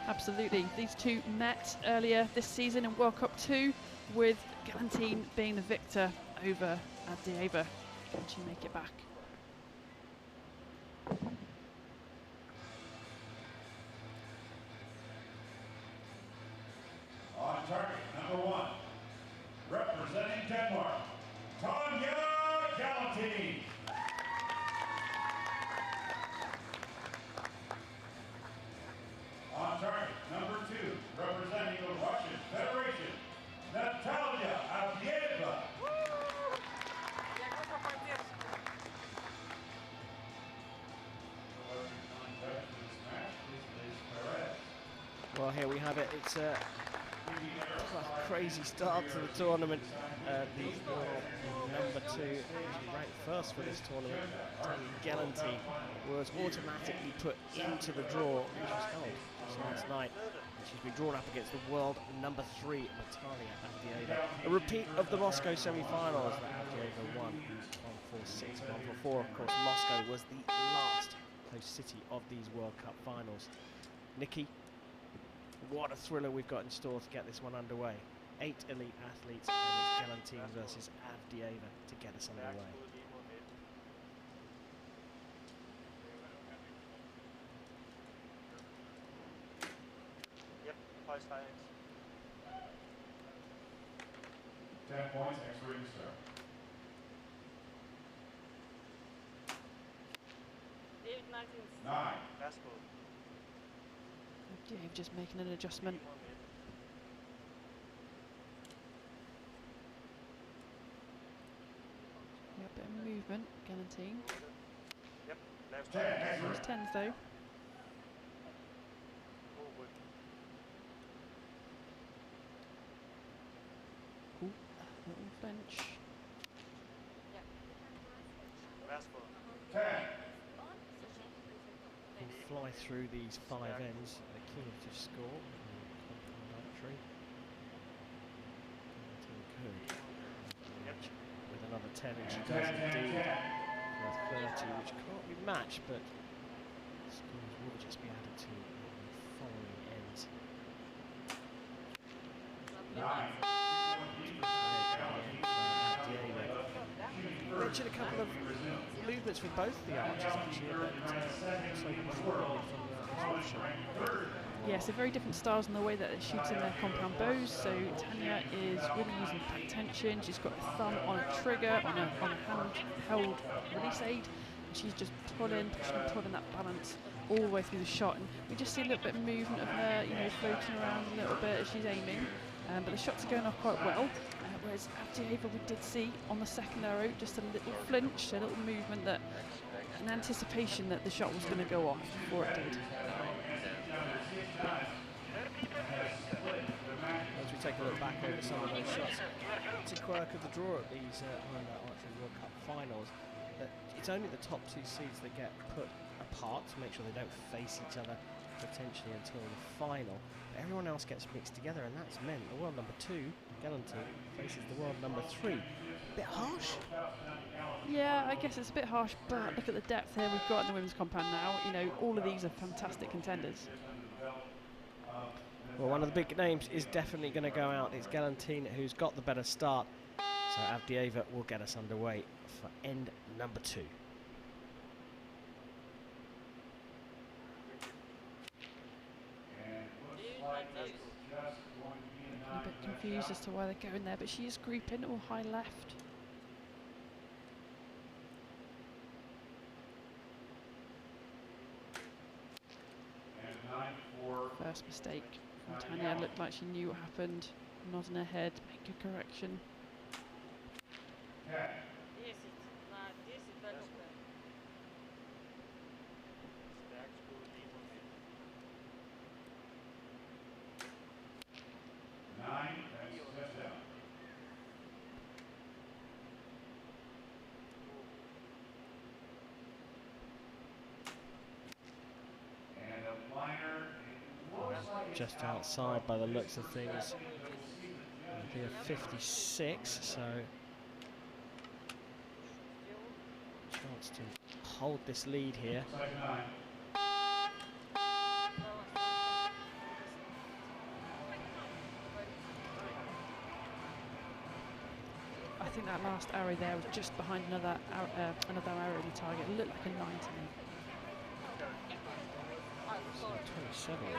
Absolutely. These two met earlier this season in World Cup 2, with Gellenthien being the victor over Avdeeva. Can she make it back? On target, number 1, representing Denmark, Tanja Gellenthien. On target, number 2, representing the Russian Federation, Natalia Avdeeva. Well, here we have it. It's a crazy start to the tournament. The number 2, ranked first for this tournament, Tanja Gellenthien, was automatically put into the draw, which was held just last night. And she's been drawn up against the world number 3, Natalia Avdeeva. A repeat of the Moscow semi-finals that Avdeeva won 1-4-6, 1-4-4. Of course, Moscow was the last host city of these World Cup finals. Nikki, what a thriller we've got in store to get this one underway. 8 elite athletes, and it's Gellenthien versus Avdeeva to get us underway. Yep, 5 times. 10 points, X-rated start. 9. That's cool. Avdeeva just making an adjustment. Yeah, a bit of movement, Gellenthien. Yep, left. Those 10s though. Forward. Ooh, little flinch. Last one. 10. We'll fly through these 5 ends, a cumulative score. Archery. With another 10, and she does indeed for a 30, which can't be matched, but scores will just be added to the following ends. 9. Mentioned a couple of movements with both the archers actually, but also probably from the disruption. Yeah, so very different styles in the way that they shoot in their compound bows. So Tanja is really using back tension. She's got her thumb on a trigger, on a hand-held release aid. And she's just pulling, pushing and pulling that balance all the way through the shot. And we just see a little bit of movement of her, you know, floating around a little bit as she's aiming. But the shots are going off quite well. Whereas Avdeeva, we did see on the second arrow just a little flinch, a little movement, that an anticipation that the shot was going to go off before it did. As we take a look back over some of those shots, it's a quirk of the draw at these Hyundai Archery World Cup finals that it's only the top 2 seeds that get put apart to make sure they don't face each other potentially until the final. But everyone else gets mixed together, and that's meant the world number 2, Gellenthien, faces the world number 3. Bit harsh? Yeah, I guess it's a bit harsh, but look at the depth here we've got in the women's compound now. You know, all of these are fantastic contenders. Well, one of the big names is definitely going to go out. It's Gellenthien who's got the better start. So Avdeeva will get us underway for end number 2. I'm a bit confused as to why they're going there, but she is grouping or high left. First mistake from Tanja. Looked like she knew what happened. Nodding her head, make a correction. Just outside by the looks of things. It'll be a 56, so chance to hold this lead here. think that last arrow there was just behind another arrow in the target. It looked like a 9 to me. So 27 there.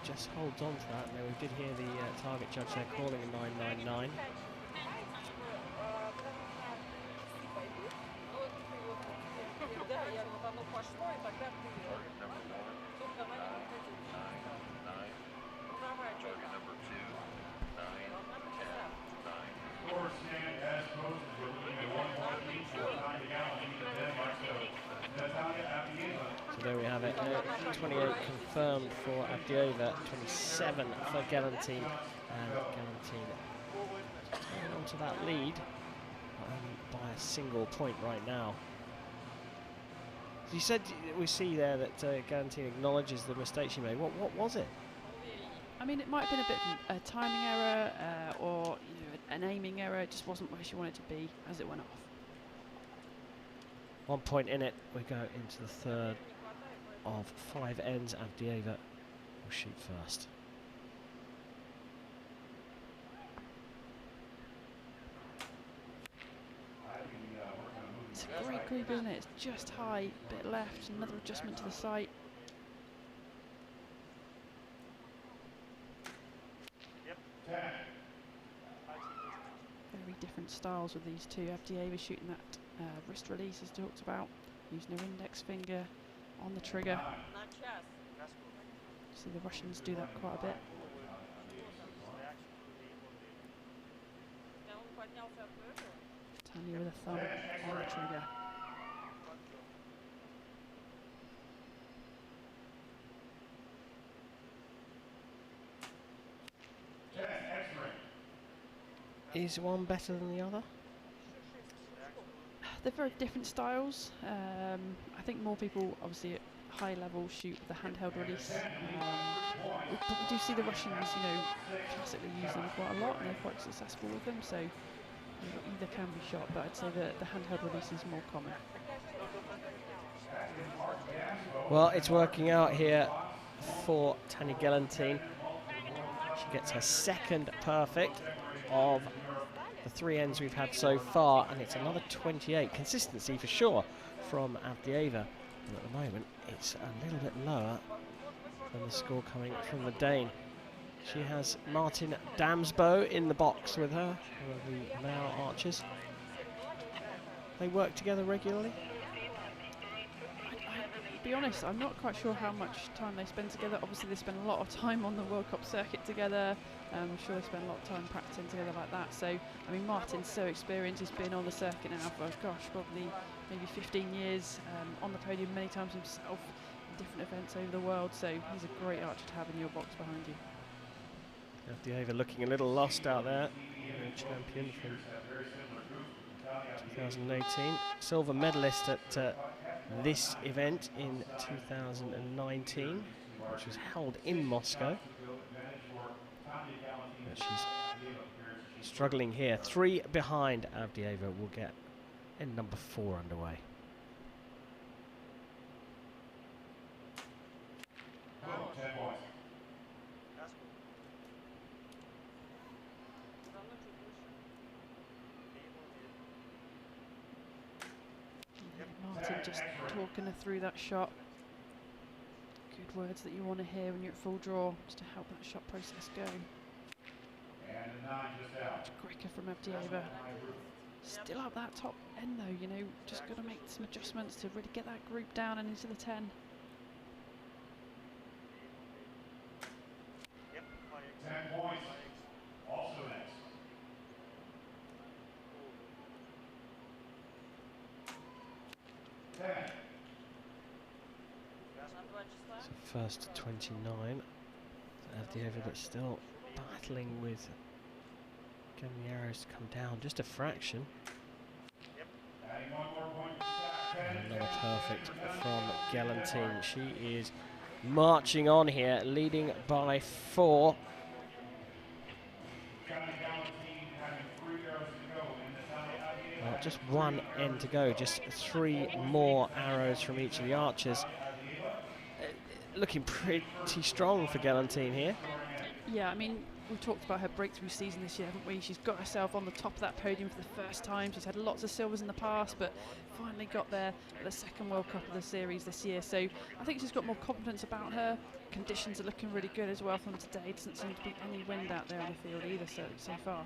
Just holds on to that. Now we did hear the target judge there calling a 999. So there we have it. 28 confirmed for Avdeeva, 27 for Gellenthien, and Gellenthien hanging on to that lead by a single point right now. You said we see there that Gellenthien acknowledges the mistake she made. What was it? I mean, it might have been a bit of a timing error or an aiming error. It just wasn't where she wanted to be as it went off. 1 point in it. We go into the third of 5 ends. Avdeeva will shoot first. It's a great group, isn't it? It's just high, bit left, another adjustment to the sight. Very different styles with these two. Avdeeva shooting that wrist release as talked about, using her index finger on the trigger. See the Russians do that quite a bit. Tanja with a thumb on the trigger. Is one better than the other? They're very different styles. I think more people, obviously at high level, shoot with the handheld release. But we do see the Russians, classically use them quite a lot, and they're quite successful with them. So either can be shot, but I'd say that the handheld release is more common. Well, it's working out here for Tanja Gellenthien. She gets her second perfect of the 3 ends we've had so far, and it's another 28. Consistency for sure from Avdeeva, and at the moment it's a little bit lower than the score coming from the Dane. She has Martin Damsbo in the box with her, one of the male archers. They work together regularly? To be honest, I'm not quite sure how much time they spend together. Obviously they spend a lot of time on the World Cup circuit together. I'm sure they spend a lot of time practicing together like that. So, I mean, Martin's so experienced. He's been on the circuit now for, gosh, probably maybe 15 years, on the podium many times himself in different events over the world. So he's a great archer to have in your box behind you. Avdeeva looking a little lost out there. Champion from 2018. Silver medalist at this event in 2019, which was held in Moscow. But she's struggling here. 3 behind Avdeeva will get end number 4 underway. Martin just talking her through that shot. Good words that you want to hear when you're at full draw, just to help that shot process go. Much quicker from Avdeeva. Still up that top end though, just got to make some adjustments to really get that group down and into the 10. Yep. 10 points. Also next. So first 29. Avdeeva, but still battling with getting the arrows to come down just a fraction. And another perfect from Gellenthien. She is marching on here, leading by 4. Well, just 1 end to go, just 3 more arrows from each of the archers. Looking pretty strong for Gellenthien here. Yeah, I mean, we've talked about her breakthrough season this year, haven't we? She's got herself on the top of that podium for the first time. She's had lots of silvers in the past, but finally got there at the second World Cup of the series this year. So I think she's got more confidence about her. Conditions are looking really good as well from today. Doesn't seem to be any wind out there on the field either so far.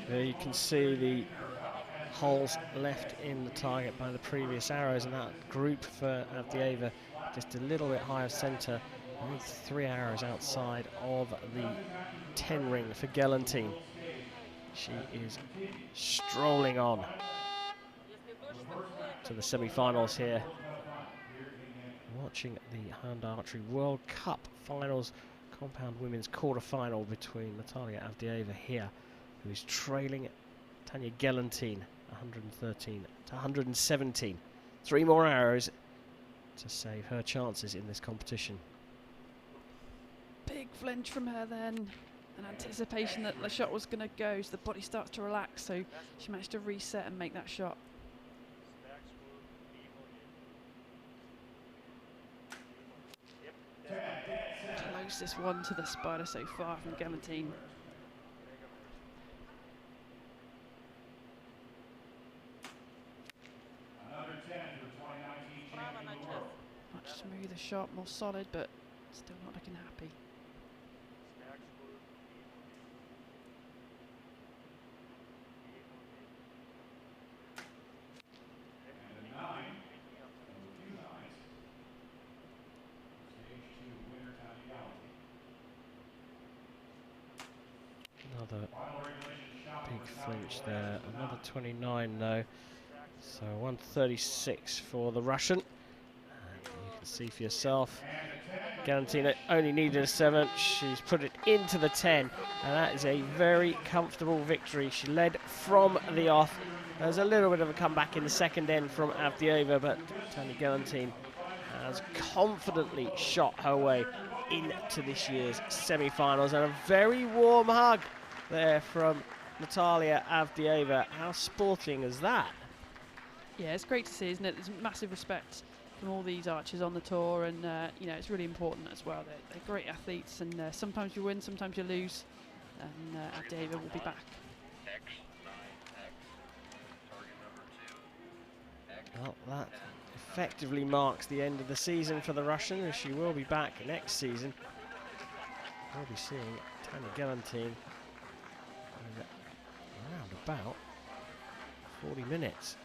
There you can see the holes left in the target by the previous arrows, and that group for Avdeeva just a little bit higher centre. Only 3 arrows outside of the 10 ring for Gellenthien. She is strolling on to the semi-finals here. Watching the Hyundai Archery World Cup Finals compound women's quarter-final between Natalia Avdeeva here, who is trailing Tanja Gellenthien 113 to 117. 3 more arrows to save her chances in this competition. Big flinch from her then, an anticipation that the shot was going to go, so the body starts to relax, so she managed to reset and make that shot. Closest one to the spider so far from Gellenthien. Much smoother shot, more solid, but still not looking happy. Another big flinch there, another 29 though, so 136 for the Russian. And you can see for yourself, Gellenthien only needed a 7, she's put it into the 10, and that is a very comfortable victory. She led from the off. There's a little bit of a comeback in the second end from Avdeeva, but Tanja Gellenthien has confidently shot her way into this year's semi-finals, and a very warm hug there from Natalia Avdeeva. How sporting is that? Yeah, it's great to see, isn't it? There's massive respect from all these archers on the tour, and you know, it's really important as well. They're great athletes, and sometimes you win, sometimes you lose, and Avdeeva will be back. Well, that effectively marks the end of the season for the Russian, as she will be back next season. We'll be seeing Tanja Gellenthien in around about 40 minutes.